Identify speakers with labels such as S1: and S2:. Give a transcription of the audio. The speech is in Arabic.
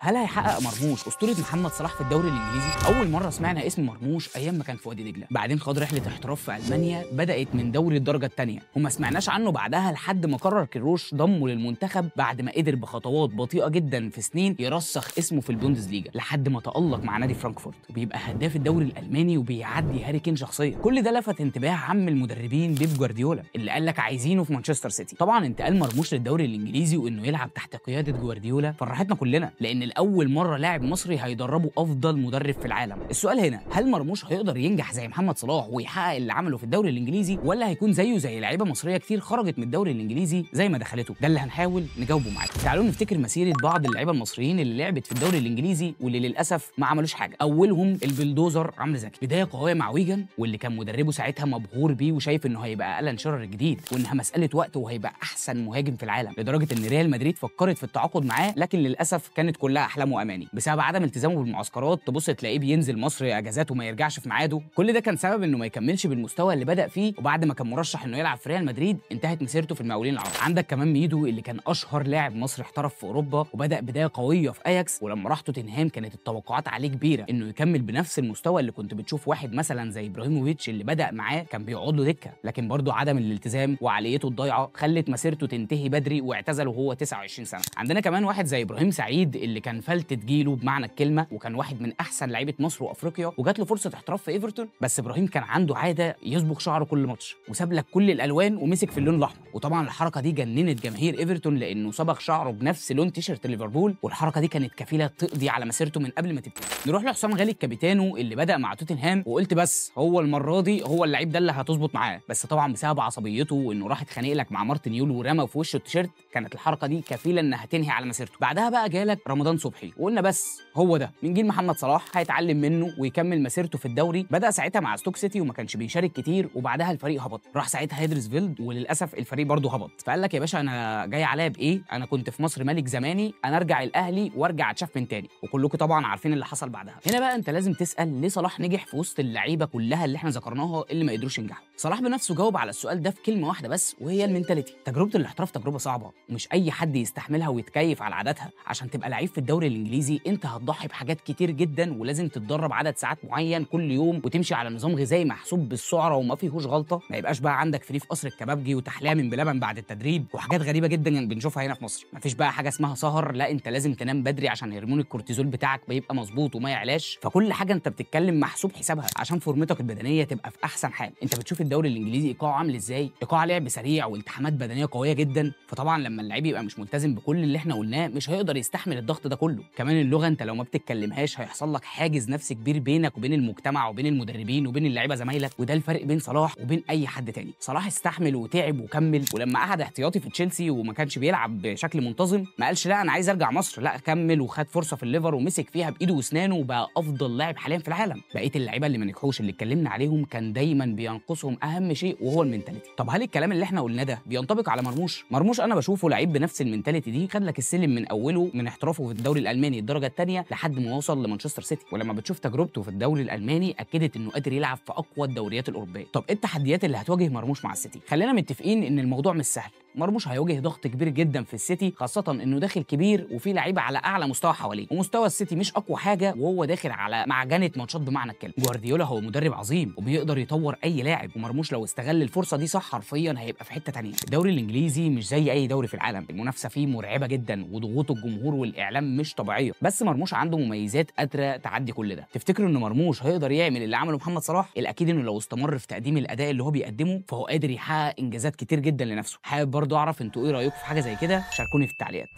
S1: هل هيحقق مرموش اسطوره محمد صلاح في الدوري الانجليزي؟ اول مره سمعنا اسم مرموش ايام ما كان في وادي دجله، بعدين خد رحله احتراف في المانيا بدات من دوري الدرجه الثانيه، وما سمعناش عنه بعدها لحد ما قرر كيروش ضمه للمنتخب بعد ما قدر بخطوات بطيئه جدا في سنين يرسخ اسمه في البوندسليجا لحد ما تالق مع نادي فرانكفورت وبيبقى هداف الدوري الالماني وبيعدي هاري كين شخصيا. كل ده لفت انتباه عم المدربين بيب جوارديولا اللي قال لك عايزينه في مانشستر سيتي. طبعا انتقال مرموش للدوري الانجليزي وانه يلعب تحت قياده جوارديولا فرحتنا كلنا، لان الاول مره لاعب مصري هيدربه افضل مدرب في العالم. السؤال هنا، هل مرموش هيقدر ينجح زي محمد صلاح ويحقق اللي عمله في الدوري الانجليزي، ولا هيكون زيه زي لعيبه مصريه كتير خرجت من الدوري الانجليزي زي ما دخلته؟ ده اللي هنحاول نجاوبه معاكم. تعالوا نفتكر مسيره بعض اللعيبه المصريين اللي لعبت في الدوري الانجليزي واللي للاسف ما عملوش حاجه. اولهم البلدوزر عمرو زكي، بدايه قويه مع ويجن واللي كان مدربه ساعتها مبهور بيه وشايف انه هيبقى ألان شيرر الجديد وانها مساله وقت وهيبقى احسن مهاجم في العالم، لدرجه ان ريال مدريد فكرت في التعاقد معاه، لكن للاسف كانت كلها احلام واماني بسبب عدم التزامه بالمعسكرات. تبص تلاقيه بينزل مصر اجازات وما يرجعش في ميعاده. كل ده كان سبب انه ما يكملش بالمستوى اللي بدا فيه، وبعد ما كان مرشح انه يلعب في ريال مدريد انتهت مسيرته في المقاولين العرب. عندك كمان ميدو اللي كان اشهر لاعب مصري احترف في اوروبا وبدا بدايه قويه في اياكس، ولما راح توتنهام كانت التوقعات عليه كبيره انه يكمل بنفس المستوى اللي كنت بتشوف واحد مثلا زي ابراهيموفيتش اللي بدا معاه كان بيقعد له دكه، لكن برضه عدم الالتزام وعقليته الضايعه خلت مسيرته تنتهي بدري واعتزل وهو 29 سنه. عندنا كمان واحد زي ابراهيم سعيد اللي كان فلتة جيله بمعنى الكلمه، وكان واحد من احسن لعيبه مصر وافريقيا وجات له فرصه احتراف في ايفرتون، بس ابراهيم كان عنده عاده يصبغ شعره كل ماتش وساب لك كل الالوان ومسك في اللون الاحمر، وطبعا الحركه دي جننت جماهير ايفرتون لانه صبغ شعره بنفس لون تيشيرت ليفربول، والحركه دي كانت كفيله تقضي على مسيرته من قبل ما تبتدي. نروح لحسام غالي الكابيتانو اللي بدا مع توتنهام وقلت بس هو المره دي هو اللعيب ده اللي هتظبط معاه، بس طبعا بسبب عصبيته وانه راح اتخانق لك مع مارتن يول ورمى في وشه التيشيرت كانت الحركه دي كفيله انها تنهي على مسيرته. بعدها بقى جالك رمضان صبحي وقلنا بس هو ده من جيل محمد صلاح هيتعلم منه ويكمل مسيرته في الدوري. بدا ساعتها مع ستوك سيتي وما كانش بيشارك كتير، وبعدها الفريق هبط، راح ساعتها هيدرسفيلد وللاسف الفريق برضه هبط، فقال لك يا باشا انا جاي عليا بايه؟ انا كنت في مصر ملك زماني، انا ارجع الاهلي وارجع اتشاف من تاني، وكلكم طبعا عارفين اللي حصل بعدها. هنا بقى انت لازم تسال ليه صلاح نجح في وسط اللعيبه كلها اللي احنا ذكرناها اللي ما قدروش ينجحوا. صلاح بنفسه جاوب على السؤال ده في كلمه واحده بس، وهي المينتاليتي. تجربه الاحتراف تجربه صعبه ومش اي حد يستحملها ويتكيف على عاداتها. عشان تبقى لعيب في الدوري الانجليزي انت هتضحي بحاجات كتير جدا، ولازم تتدرب عدد ساعات معين كل يوم وتمشي على نظام غذائي محسوب بالسعره وما فيهوش غلطه، ما يبقاش بقى عندك فري في قصر الكبابجي وتحليه من بلبن بعد التدريب وحاجات غريبه جدا بنشوفها هنا في مصر. مفيش بقى حاجه اسمها سهر، لا انت لازم تنام بدري عشان هرمون الكورتيزول بتاعك بيبقى مظبوط وما يعلاش، فكل حاجه انت بتتكلم محسوب حسابها عشان فورمتك البدنيه تبقى في احسن حال. انت بتشوف الدوري الانجليزي ايقاعه عامل ازاي؟ ايقاع لعب سريع والتحامات بدنيه قويه جدا، فطبعا لما اللعيب يبقى مش ملتزم بكل اللي احنا قلناه مش هيقدر يستحمل الضغط ده كله. كمان اللغه انت لو ما بتتكلمهاش هيحصل لك حاجز نفسي كبير بينك وبين المجتمع وبين المدربين وبين اللعيبه زمايلك، وده الفرق بين صلاح وبين اي حد تاني. صلاح استحمل وتعب وكمل، ولما قعد احتياطي في تشيلسي وما كانش بيلعب بشكل منتظم ما قالش لا انا عايز ارجع مصر، لا كمل وخد فرصه في الليفر ومسك فيها بايده واسنانه وبقى افضل لاعب حاليا في العالم. بقيه اللعيبه اللي ما نجحوش اللي اتكلمنا عليهم كان دايما بينقصهم اهم شيء وهو المينتاليتي. طب هل الكلام اللي احنا قلناه ده بينطبق على مرموش؟ مرموش انا بشوفه لعيب بنفس المينتاليتي دي، خد لك السلم من اوله من احترافه في الدوري الالماني الدرجه الثانيه لحد ما وصل لمانشستر سيتي، ولما بتشوف تجربته في الدوري الالماني اكدت انه قادر يلعب في اقوى الدوريات الاوروبيه. طب ايه التحديات اللي هتواجه مرموش مع السيتي؟ خلينا متفقين ان الموضوع مش سهل. مرموش هيواجه ضغط كبير جدا في السيتي، خاصه انه داخل كبير وفي لعيبه على اعلى مستوى حواليه، ومستوى السيتي مش اقوى حاجه وهو داخل على معجنه ماتشات بمعنى الكلمه. جوارديولا هو مدرب عظيم وبيقدر يطور اي لاعب، ومرموش لو استغل الفرصه دي صح حرفيا هيبقى في حته ثانيه. الدوري الانجليزي مش زي اي دوري في العالم، المنافسه فيه مرعبه جدا وضغوط الجمهور والاعلام مش طبيعيه، بس مرموش عنده مميزات قادره تعدي كل ده. تفتكروا ان مرموش هيقدر يعمل اللي عمله محمد صلاح؟ الاكيد انه لو استمر في تقديم الاداء اللي هو بيقدمه فهو قادر يحقق انجازات كتير جدا لنفسه. حابب برضه اعرف انتوا ايه رايكم في حاجه زي كده؟ شاركوني في التعليقات.